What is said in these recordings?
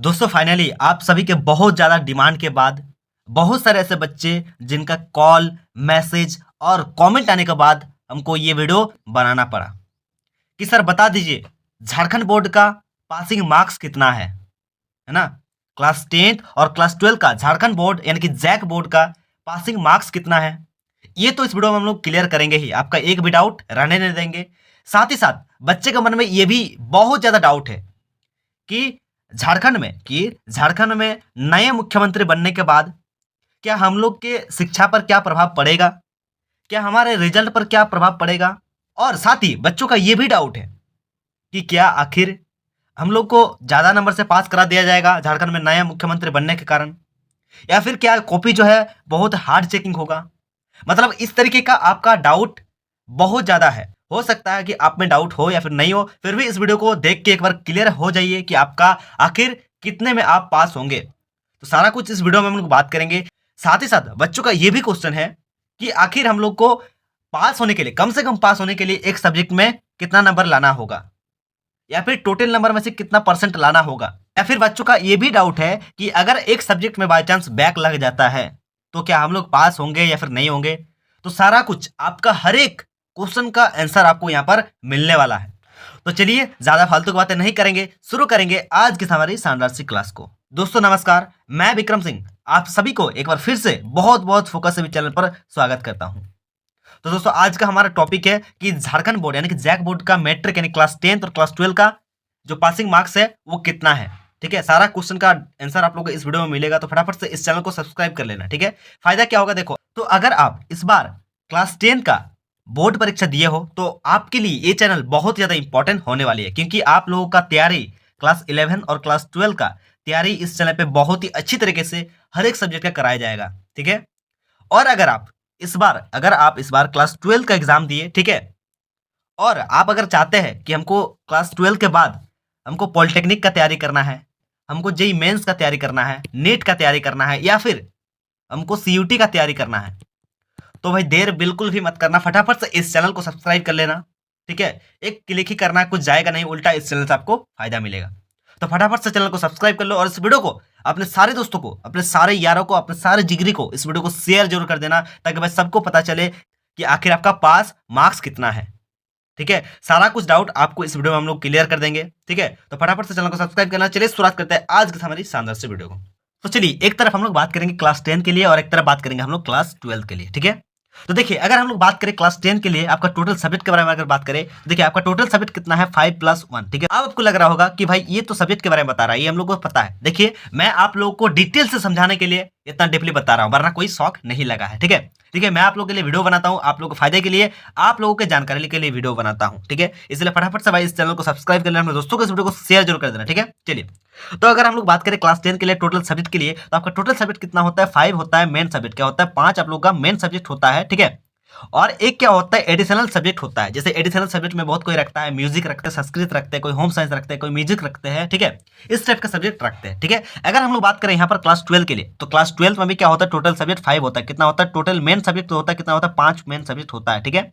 दोस्तों फाइनली आप सभी के बहुत ज़्यादा डिमांड के बाद बहुत सारे ऐसे बच्चे जिनका कॉल, मैसेज और कमेंट आने के बाद हमको ये वीडियो बनाना पड़ा कि सर बता दीजिए झारखंड बोर्ड का पासिंग मार्क्स कितना है ना। क्लास 10 और क्लास 12 का झारखंड बोर्ड यानी कि जैक बोर्ड का पासिंग मार्क्स कितना है, ये तो इस वीडियो में हम लोग क्लियर करेंगे ही। आपका एक भी डाउट रहने नहीं देंगे। साथ ही साथ बच्चे के मन में ये भी बहुत ज़्यादा डाउट है कि झारखंड में नए मुख्यमंत्री बनने के बाद क्या हम लोग के शिक्षा पर क्या प्रभाव पड़ेगा, क्या हमारे रिजल्ट पर क्या प्रभाव पड़ेगा। और साथ ही बच्चों का ये भी डाउट है कि क्या आखिर हम लोग को ज़्यादा नंबर से पास करा दिया जाएगा झारखंड में नया मुख्यमंत्री बनने के कारण, या फिर क्या कॉपी जो है बहुत हार्ड चेकिंग होगा। मतलब इस तरीके का आपका डाउट बहुत ज़्यादा है। हो सकता है कि आप में डाउट हो या फिर नहीं हो, फिर भी इस वीडियो को देख के एक बार क्लियर हो जाइए कि आपका आखिर कितने में आप पास होंगे। तो सारा कुछ इस वीडियो में हम लोग बात करेंगे। साथ ही साथ बच्चों का ये भी क्वेश्चन है कि आखिर हम लोग को पास होने के लिए, कम से कम पास होने के लिए एक सब्जेक्ट में कितना नंबर लाना होगा, या फिर टोटल नंबर में से कितना परसेंट लाना होगा। या फिर बच्चों का ये भी डाउट है कि अगर एक सब्जेक्ट में बाय चांस बैक लग जाता है तो क्या हम लोग पास होंगे या फिर नहीं होंगे। तो सारा कुछ आपका हर एक क्वेश्चन का आंसर आपको यहाँ पर मिलने वाला है। तो चलिए ज्यादा फालतू की बातें नहीं करेंगे, शुरू करेंगे आज की हमारी शानदार सी क्लास को। दोस्तों नमस्कार, मैं विक्रम सिंह आप सभी को एक बार फिर से बहुत बहुत फोकस से चैनल पर स्वागत करता हूं। तो दोस्तों आज का हमारा टॉपिक है कि झारखंड बोर्ड यानी कि जैक बोर्ड का मैट्रिक यानी क्लास 10 और क्लास 12 का जो पासिंग मार्क्स है वो कितना है। ठीक है, सारा क्वेश्चन का आंसर आप लोगों को इस वीडियो में मिलेगा, तो फटाफट से इस चैनल को सब्सक्राइब कर लेना। ठीक है, फायदा क्या होगा देखो, तो अगर आप इस बार क्लास 10 का बोर्ड परीक्षा दिए हो तो आपके लिए ये चैनल बहुत ज़्यादा इंपॉर्टेंट होने वाली है, क्योंकि आप लोगों का तैयारी क्लास 11 और क्लास 12 का तैयारी इस चैनल पे बहुत ही अच्छी तरीके से हर एक सब्जेक्ट का कराया जाएगा। ठीक है, और अगर आप इस बार क्लास 12 का एग्जाम दिए, ठीक है, और आप अगर चाहते हैं कि हमको क्लास 12 के बाद हमको पॉलिटेक्निक का तैयारी करना है, हमको जेई मेंस का तैयारी करना है, नीट का तैयारी करना है, या फिर हमको सीयूटी का तैयारी करना है, तो भाई देर बिल्कुल भी मत करना, फटाफट से इस चैनल को सब्सक्राइब कर लेना। ठीक है, एक क्लिक ही करना है, कुछ जाएगा नहीं, उल्टा इस चैनल से आपको फायदा मिलेगा। तो फटाफट से चैनल को सब्सक्राइब कर लो और इस वीडियो को अपने सारे दोस्तों को, अपने सारे यारों को, अपने सारे जिगरी को इस वीडियो को शेयर जरूर कर देना, ताकि भाई सबको पता चले कि आखिर आपका पास मार्क्स कितना है। ठीक है, सारा कुछ डाउट आपको इस वीडियो में हम लोग क्लियर कर देंगे। ठीक है, तो फटाफट से चैनल को सब्सक्राइब करना। चलिए शुरुआत करते हैं आज की हमारी शानदार से वीडियो को। तो चलिए एक तरफ हम लोग बात करेंगे क्लास 10 के लिए और एक तरफ बात करेंगे हम लोग क्लास 12 के लिए। ठीक है, तो देखिए अगर हम लोग बात करें क्लास 10 के लिए आपका टोटल सब्जेक्ट के बारे में अगर बात करें, देखिए आपका टोटल सब्जेक्ट कितना है 5+1। ठीक है, अब आपको लग रहा होगा कि भाई ये तो सब्जेक्ट के बारे में बता रहा है, ये हम लोग को पता है। देखिए मैं आप लोगों को डिटेल से समझाने के लिए इतना डीपली बता रहा हूँ, वरना कोई शौक नहीं लगा है। ठीक है, ठीक है, मैं आप लोगों के लिए वीडियो बनाता हूँ, आप लोगों के फायदे के लिए, आप लोगों के जानकारी के लिए वीडियो बनाता हूँ। ठीक है, इसलिए फटाफट से भाई इस चैनल को सब्सक्राइब कर लेना, अपने दोस्तों को इस वीडियो को शेयर जरूर कर देना। ठीक है, चलिए तो अगर हम लोग बात करें क्लास 10 के लिए टोटल सब्जेक्ट के लिए, तो आपका टोटल सब्जेक्ट कितना होता है 5 होता है। मेन सब्जेक्ट क्या होता है 5 आप लोगों का मेन सब्जेक्ट होता है। ठीक है, और एक क्या होता है एडिशनल सब्जेक्ट होता है। जैसे एडिशनल सब्जेक्ट में बहुत कोई रखता है, म्यूजिक रखते हैं, संस्कृत रखते हैं, कोई होम साइंस रखते हैं, कोई म्यूजिक रखते हैं। ठीक है, इस टाइप का सब्जेक्ट रखते हैं। ठीक है, अगर हम लोग बात करें यहाँ पर क्लास 12 के लिए, तो क्लास 12 में भी क्या होता है टोटल सब्जेक्ट 5 होता है। कितना होता है टोटल मेन सब्जेक्ट होता है, कितना होता है 5 मेन सब्जेक्ट होता है। ठीक है,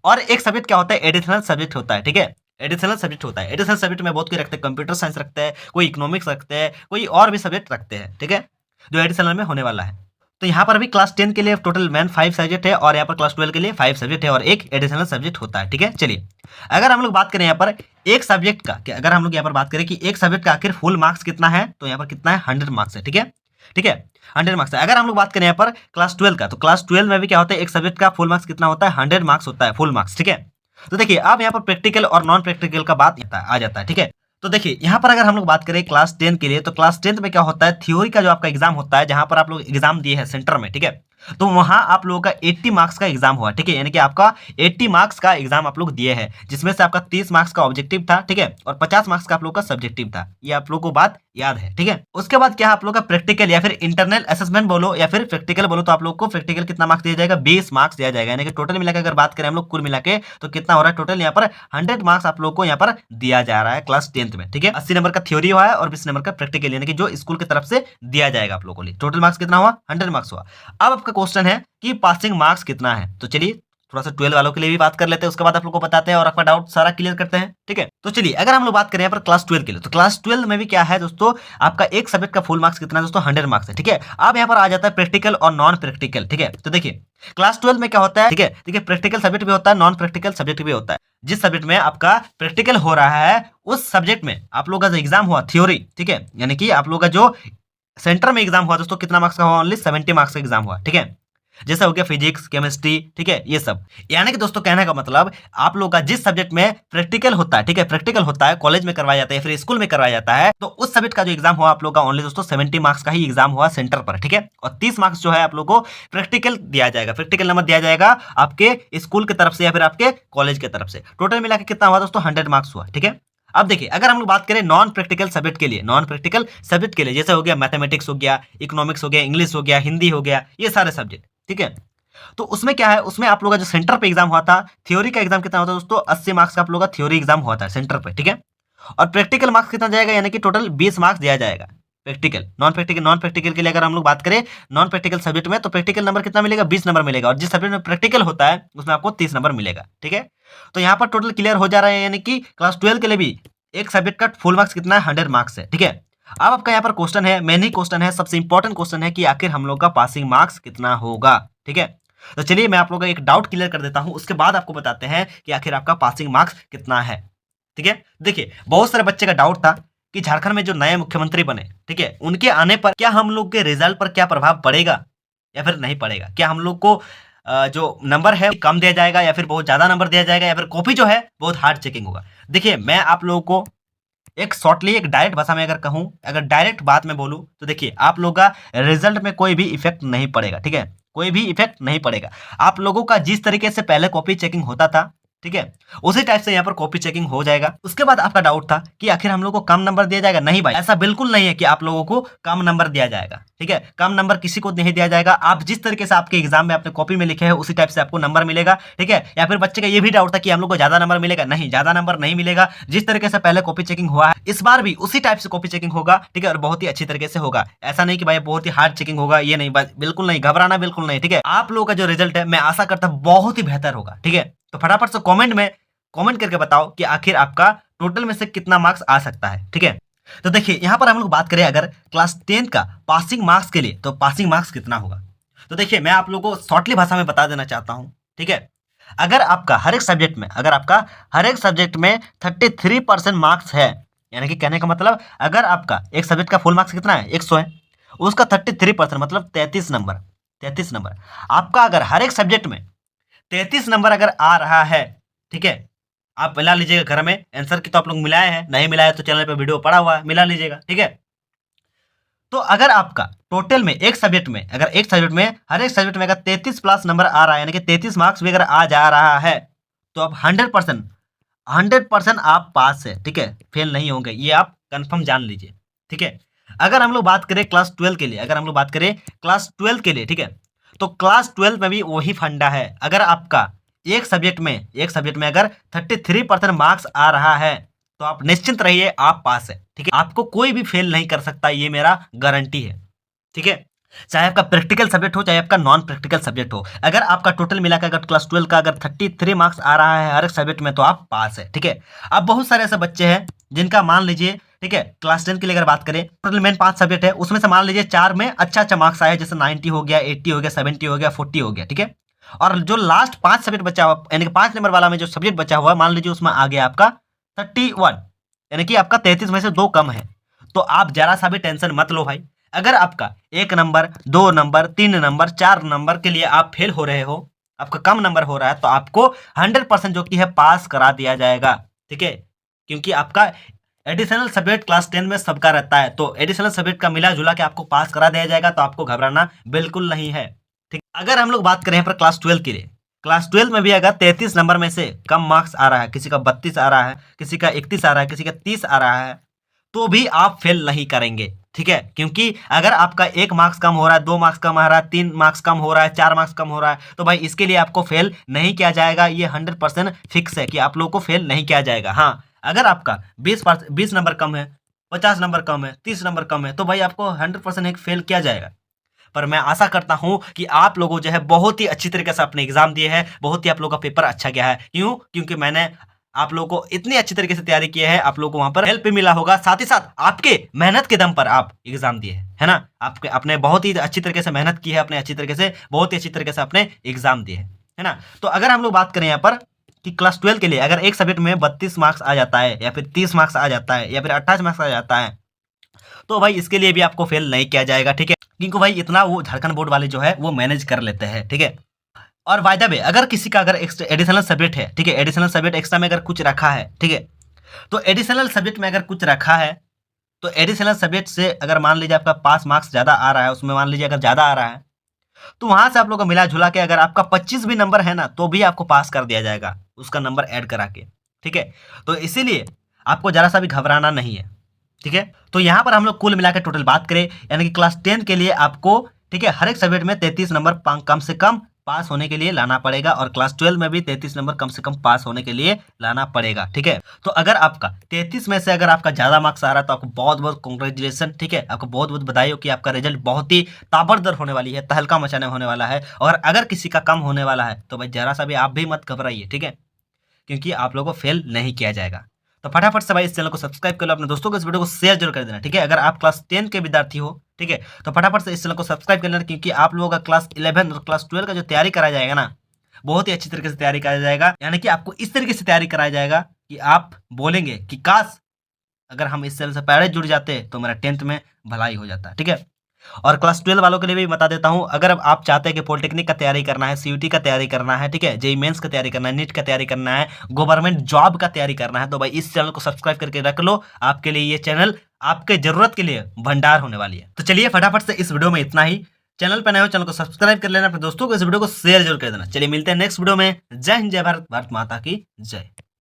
और एक सब्जेक्ट क्या होता है एडिशनल सब्जेक्ट होता है। ठीक है, एडिशनल सब्जेक्ट होता है। एडिशनल सब्जेक्ट में बहुत कोई रखते हैं, कंप्यूटर साइंस रखते हैं, कोई इकोनॉमिक्स रखते हैं, कोई और भी सब्जेक्ट रखते हैं। ठीक है, जो एडिशनल में होने वाला है। तो यहाँ पर भी क्लास 10 के लिए टोटल मेन 5 सब्जेक्ट है, और यहाँ पर क्लास 12 के लिए 5 सब्जेक्ट है, और एक एडिशनल सब्जेक्ट होता है। ठीक है, चलिए अगर हम लोग बात करें यहाँ पर एक सब्जेक्ट का, अगर हम लोग यहाँ पर बात करें कि एक सब्जेक्ट का आखिर फुल मार्क्स कितना है, तो यहाँ पर कितना है 100 मार्क्स है। ठीक है, ठीक है, 100 मार्क्स है। अगर हम लोग बात करें यहाँ पर क्लास 12 का, तो क्लास 12 में भी क्या होता है एक सब्जेक्ट का फुल मार्क्स कितना होता है 100 मार्क्स होता है, फुल मार्क्स। ठीक है, तो देखिए अब यहाँ पर प्रैक्टिकल और नॉन प्रैक्टिकल का बात आ जाता है। ठीक है, तो देखिए यहाँ पर अगर हम लोग बात करें क्लास 10 के लिए, तो क्लास 10 में क्या होता है थ्योरी का जो आपका एग्जाम होता है, जहां पर आप लोग एग्जाम दिए हैं सेंटर में। ठीक है, तो वहां आप लोगों का 80 मार्क्स का एग्जाम हुआ। ठीक है, यानी कि आपका 80 मार्क्स का एग्जाम आप लोग दिए हैं, जिसमें से आपका 30 मार्क्स का ऑब्जेक्टिव था। ठीक है, और 50 मार्क्स का आप लोग का सब्जेक्टिव था। ये आप लोग को बात याद है। ठीक है, उसके बाद क्या आप लोग का प्रैक्टिकल या फिर इंटरनल असेसमेंट बोलो या फिर प्रैक्टिकल बोलो, तो आप लोग को प्रैक्टिकल कितना मार्क्स दिया जाएगा 20 मार्क्स दिया जाएगा। यानी कि टोटल मिलाकर अगर बात करें हम लोग कुल मिला के, तो कितना हो रहा है टोटल यहाँ पर 100 मार्क्स आप लोग को यहाँ पर दिया जा रहा है क्लास 10 में। ठीक है, 80 नंबर का थ्योरी हुआ है और 20 नंबर का प्रैक्टिकल, यानी कि जो स्कूल की तरफ से दिया जाएगा आप लोगों को। टोटल मार्क्स कितना हुआ 100 मार्क्स हुआ। अब आपका क्वेश्चन है कि पासिंग मार्क्स कितना है, तो चलिए थोड़ा सा 12 वालों के लिए भी बात कर लेते हैं, उसके बाद आप लोग को बताते हैं और आपका डाउट सारा क्लियर करते हैं। ठीक है, तो चलिए अगर हम लोग बात करें यहाँ पर क्लास 12 के लिए, तो क्लास 12 में भी क्या है दोस्तों, आपका एक सब्जेक्ट का फुल मार्क्स कितना है दोस्तों, 100 मार्क्स है। ठीक है, अब यहाँ पर आ जाता है प्रैक्टिकल और नॉन प्रैक्टिकल। ठीक है, तो देखिए क्लास 12 में क्या होता है, ठीक है, देखिए प्रैक्टिकल सब्जेक्ट भी होता है, नॉन प्रैक्टिकल सब्जेक्ट भी होता है। जिस सब्जेक्ट में आपका प्रैक्टिकल हो रहा है उस सब्जेक्ट में आप लोग का जो एग्जाम हुआ थ्योरी, ठीक है, यानी कि आप लोग का जो सेंटर में एग्जाम हुआ दोस्तों, कितना मार्क्स का हुआ, ओनली 70 मार्क्स का एग्जाम हुआ। ठीक है, जैसे हो गया फिजिक्स, केमिस्ट्री, ठीक है, ये सब। यानी कि दोस्तों कहने का मतलब आप लोग का जिस सब्जेक्ट में प्रैक्टिकल होता है, ठीक है, प्रैक्टिकल होता है, कॉलेज में करवाया जाता है फिर स्कूल में करवाया जाता है, तो उस सब्जेक्ट का जो एग्जाम हुआ आप लोग का ओनली दोस्तों 70 मार्क्स का ही एग्जाम हुआ सेंटर पर। ठीक है, और 30 मार्क्स जो है आप लोग को प्रैक्टिकल दिया जाएगा, प्रैक्टिकल नंबर दिया जाएगा आपके स्कूल की तरफ से या फिर आपके कॉलेज की तरफ से। टोटल मिला के कितना हुआ दोस्तों, 100 मार्क्स हुआ। ठीक है, अब देखिए अगर हम लोग बात करें नॉन प्रैक्टिकल सब्जेक्ट के लिए, नॉन प्रैक्टिकल सब्जेक्ट के लिए जैसे हो गया मैथमेटिक्स हो गया, इकोनॉमिक्स हो गया, इंग्लिश हो गया, हिंदी हो गया, ये सारे सब्जेक्ट। ठीक है, तो उसमें क्या है, उसमें आप लोग का जो सेंटर पे एग्जाम हुआ था, थ्योरी का एग्जाम कितना होता है दोस्तों, 80 मार्क्स का आप लोग का थ्योरी एग्जाम हुआ था सेंटर पे। ठीक है, और प्रैक्टिकल मार्क्स कितना जाएगा, यानी कि टोटल 20 मार्क्स दिया जाएगा प्रैक्टिकल। नॉन प्रैक्टिकल के लिए अगर हम लोग बात करें नॉन प्रैक्टिकल सब्जेक्ट में, तो प्रैक्टिकल नंबर कितना मिलेगा, 20 नंबर मिलेगा, और जिस सब्जेक्ट में प्रैक्टिकल होता है उसमें आपको 30 नंबर मिलेगा। ठीक है, तो यहाँ पर टोटल क्लियर हो जा रहा है, यानी कि क्लास 12 के लिए भी एक सब्जेक्ट का फुल मार्क्स कितना है, 100 मार्क्स है। ठीक है, अब आपका यहाँ पर क्वेश्चन है, मेन ही क्वेश्चन है, सबसे इंपॉर्टेंट क्वेश्चन है कि आखिर हम लोग का पासिंग मार्क्स कितना होगा। ठीक है, तो चलिए मैं आप लोगों का एक डाउट क्लियर कर देता हूं, उसके बाद आपको बताते हैं कि आखिर आपका पासिंग मार्क्स कितना है। ठीक है, देखिए बहुत सारे बच्चे का डाउट था कि झारखंड में जो नए मुख्यमंत्री बने, ठीक है, उनके आने पर क्या हम लोग के रिजल्ट पर क्या प्रभाव पड़ेगा या फिर नहीं पड़ेगा, क्या हम लोग को जो नंबर है कम दिया जाएगा या फिर बहुत ज्यादा नंबर दिया जाएगा, या फिर कॉपी जो है बहुत हार्ड चेकिंग होगा। देखिए मैं आप लोगों को एक शॉर्टली एक डायरेक्ट भाषा में अगर कहूं, अगर डायरेक्ट बात में बोलूं, तो देखिए आप लोग का रिजल्ट में कोई भी इफेक्ट नहीं पड़ेगा। ठीक है, कोई भी इफेक्ट नहीं पड़ेगा। आप लोगों का जिस तरीके से पहले कॉपी चेकिंग होता था, ठीक है, उसी टाइप से यहाँ पर कॉपी चेकिंग हो जाएगा। उसके बाद आपका डाउट था कि आखिर हम लोग को कम नंबर दिया जाएगा, नहीं भाई ऐसा बिल्कुल नहीं है कि आप लोगों को कम नंबर दिया जाएगा। ठीक है, कम नंबर किसी को नहीं दिया जाएगा। आप जिस तरीके से आपके एग्जाम में आपने कॉपी में लिखे हैं उसी टाइप से आपको नंबर मिलेगा। ठीक है, या फिर बच्चे का ये भी डाउट था कि हम लोग को ज्यादा नंबर मिलेगा, नहीं ज्यादा नंबर नहीं मिलेगा। जिस तरीके से पहले कॉपी चेकिंग हुआ है इस बार भी उसी टाइप से कॉपी चेकिंग होगा। ठीक है, और बहुत ही अच्छी तरीके से होगा। ऐसा नहीं कि भाई बहुत ही हार्ड चेकिंग होगा, ये नहीं, बिल्कुल नहीं, घबराना बिल्कुल नहीं। ठीक है, आप लोगों का जो रिजल्ट है मैं आशा करता हूं बहुत ही बेहतर होगा। ठीक है, तो फटाफट से कॉमेंट में कमेंट करके बताओ कि आखिर आपका टोटल में से कितना मार्क्स आ सकता है। ठीक है, तो देखिए यहां पर हम लोग बात करें अगर क्लास 10 का पासिंग मार्क्स के लिए, तो पासिंग मार्क्स कितना होगा, तो देखिए मैं आप लोगों को शॉर्टली भाषा में बता देना चाहता हूं। ठीक है, अगर आपका हर एक सब्जेक्ट में, अगर आपका हर एक सब्जेक्ट में 33% मार्क्स है, यानी कि कहने का मतलब अगर आपका एक सब्जेक्ट का फुल मार्क्स कितना है, 100 है, उसका 33% मतलब 33 नंबर, 33 नंबर आपका अगर हर एक सब्जेक्ट में 33 नंबर अगर आ रहा है, ठीक है, आप मिला लीजिएगा घर में। आंसर की तो आप लोग मिलाए हैं, नहीं मिलाए तो चैनल पे वीडियो पड़ा हुआ है, मिला लीजिएगा। ठीक है, तो अगर आपका टोटल में एक सब्जेक्ट में, अगर एक सब्जेक्ट में हर एक सब्जेक्ट में अगर 33 प्लस नंबर आ रहा है, यानी कि 33 मार्क्स भी अगर आ जा रहा है, तो आप 100% आप पास है। ठीक है, फेल नहीं होंगे, ये आप कंफर्म जान लीजिए। ठीक है, अगर हम लोग बात करें क्लास 12 के लिए, अगर हम लोग बात करें क्लास 12 के लिए, ठीक है, तो क्लास 12 में भी वही फंडा है। अगर आपका एक सब्जेक्ट में अगर 33% मार्क्स आ रहा है तो आप निश्चिंत रहिए, आप पास है। ठीक है, आपको कोई भी फेल नहीं कर सकता, ये मेरा गारंटी है। ठीक है, चाहे आपका प्रैक्टिकल सब्जेक्ट हो चाहे आपका नॉन प्रैक्टिकल सब्जेक्ट हो, अगर आपका टोटल मिलाकर अगर क्लास 12 का अगर 33 मार्क्स आ रहा है हर एक सब्जेक्ट में, तो आप पास है। ठीक है, अब बहुत सारे ऐसे बच्चे हैं जिनका मान लीजिए, ठीक है, क्लास 10 के लिए अगर बात करें, टोटल मेन 5 सब्जेक्ट है, उसमें से मान लीजिए 4 में अच्छा मार्क्स आया, जैसे 90 हो गया, 80 हो गया, 70 हो गया, 40 हो गया। ठीक है, और जो लास्ट 5 सब्जेक्ट बचा हुआ, यानी कि 5 नंबर वाला में जो सब्जेक्ट बचा हुआ, मान लीजिए उसमें आ गया आपका 31, यानी कि आपका 33 में से 2 कम है, तो आप जरा सा भी टेंशन मत लो भाई। अगर आपका 1 नंबर, 2 नंबर, 3 नंबर, 4 नंबर के लिए आप फेल हो रहे हो, आपका कम नंबर हो रहा है, तो आपको 100% जो कि है पास करा दिया जाएगा। ठीक है, क्योंकि आपका एडिशनल सब्जेक्ट क्लास 10 में सबका रहता है, तो एडिशनल सब्जेक्ट का मिला जुला के आपको पास करा दिया जाएगा, तो आपको घबराना बिल्कुल नहीं है। ठीक, अगर हम लोग बात करें यहाँ पर क्लास 12 के लिए, क्लास 12 में भी अगर 33 नंबर में से कम मार्क्स आ रहा है, किसी का 32 आ रहा है, किसी का 31 आ रहा है, किसी का 30 आ रहा है, तो भी आप फेल नहीं करेंगे। ठीक है, क्योंकि अगर आपका 1 मार्क्स कम हो रहा है, 2 मार्क्स कम आ रहा है, 3 मार्क्स कम हो रहा है, 4 मार्क्स कम हो रहा है, तो भाई इसके लिए आपको फेल नहीं किया जाएगा। ये 100% फिक्स है कि आप लोगों को फेल नहीं किया जाएगा। हाँ, अगर आपका 20 नंबर कम है, 50 नंबर कम है, 30 नंबर कम है, तो भाई आपको 100% एक फेल किया जाएगा। पर मैं आशा करता हूं कि आप लोगों जो है बहुत ही अच्छी तरीके से अपने एग्जाम दिए हैं, बहुत ही आप लोगों का पेपर अच्छा गया है। क्यों? क्योंकि मैंने आप लोगों को इतनी अच्छी तरीके से तैयारी की है, आप लोगों को वहां पर हेल्प भी मिला होगा, साथ ही साथ आपके मेहनत के दम पर आप एग्जाम दिए है ना। आपके अपने बहुत ही अच्छी तरीके से मेहनत की है, अपने अच्छी तरीके से बहुत ही अच्छी तरीके से अपने एग्जाम दिए है ना। तो अगर हम लोग बात करें यहाँ पर कि क्लास 12 के लिए अगर एक सब्जेक्ट में 32 मार्क्स आ जाता है या फिर 30 मार्क्स आ जाता है या फिर 28 मार्क्स आ जाता है, तो भाई इसके लिए भी आपको फेल नहीं किया जाएगा, ठीक है। क्योंकि भाई इतना वो झारखंड बोर्ड वाले जो है वो मैनेज कर लेते हैं, ठीक है। और बाय द वे अगर किसी का अगर एडिशनल सब्जेक्ट है, ठीक है, एडिशनल सब्जेक्ट एक्स्ट्रा में अगर कुछ रखा है, ठीक है, तो एडिशनल सब्जेक्ट में अगर कुछ रखा है तो एडिशनल सब्जेक्ट से अगर मान लीजिए आपका पास मार्क्स ज़्यादा आ रहा है, उसमें मान लीजिए अगर ज़्यादा आ रहा है तो वहां से आप लोग को मिला जुला के अगर आपका 25 भी नंबर है ना तो भी आपको पास कर दिया जाएगा उसका नंबर ऐड करा के, ठीक है। तो इसीलिए आपको जरा सा भी घबराना नहीं है, ठीक है। तो यहाँ पर हम लोग कुल मिलाकर टोटल बात करें यानी कि क्लास 10 के लिए आपको, ठीक है, हर एक सब्जेक्ट में 33 नंबर कम से कम पास होने के लिए लाना पड़ेगा और क्लास 12 में भी 33 नंबर कम से कम पास होने के लिए लाना पड़ेगा, ठीक है। तो अगर आपका 33 में से अगर आपका ज़्यादा मार्क्स आ रहा है तो आपको बहुत बहुत कॉन्ग्रेचुलेसन, ठीक है, आपको बहुत बहुत बधाई हो कि आपका रिजल्ट बहुत ही ताबड़तोड़ होने वाली है, तहलका मचाने होने वाला है। और अगर किसी का कम होने वाला है तो भाई जरा सा भी आप भी मत घबराइए, ठीक है, क्योंकि आप लोगों को फेल नहीं किया जाएगा। तो फटाफट से भाई इस चैनल को सब्सक्राइब कर लो, अपने दोस्तों को इस वीडियो को शेयर जरूर कर देना, ठीक है। अगर आप क्लास 10 के विद्यार्थी हो, ठीक है, तो फटाफट से इस चैनल को सब्सक्राइब कर लेना, क्योंकि आप लोगों का क्लास 11 और क्लास 12 का जो तैयारी कराया जाएगा ना, बहुत ही अच्छी तरीके से तैयारी कराया जाएगा। यानी कि आपको इस तरीके से तैयारी कराया जाएगा कि आप बोलेंगे कि काश अगर हम इस चैनल से पहले जुड़ जाते तो मेरा 10th में भलाई हो जाता, ठीक है। और क्लास 12 वालों के लिए भी बता देता हूं, अगर आप चाहते हैं कि पॉलिटेक्निक का तैयारी करना है, सीयूटी का तैयारी करना है, ठीक है, जेईई मेंस का तैयारी करना है, नीट का तैयारी करना है, गवर्नमेंट जॉब का तैयारी करना है, तो भाई इस चैनल को सब्सक्राइब करके रख लो। आपके लिए ये चैनल आपके जरूरत के लिए भंडार होने वाली है। तो चलिए फटाफट से इस वीडियो में इतना ही। चैनल पर नए हो चैनल को सब्सक्राइब कर लेना, अपने दोस्तों को इस वीडियो को शेयर जरूर कर देना। चलिए मिलते हैं नेक्स्ट वीडियो में। जय हिंद, जय भारत, भारत माता की जय।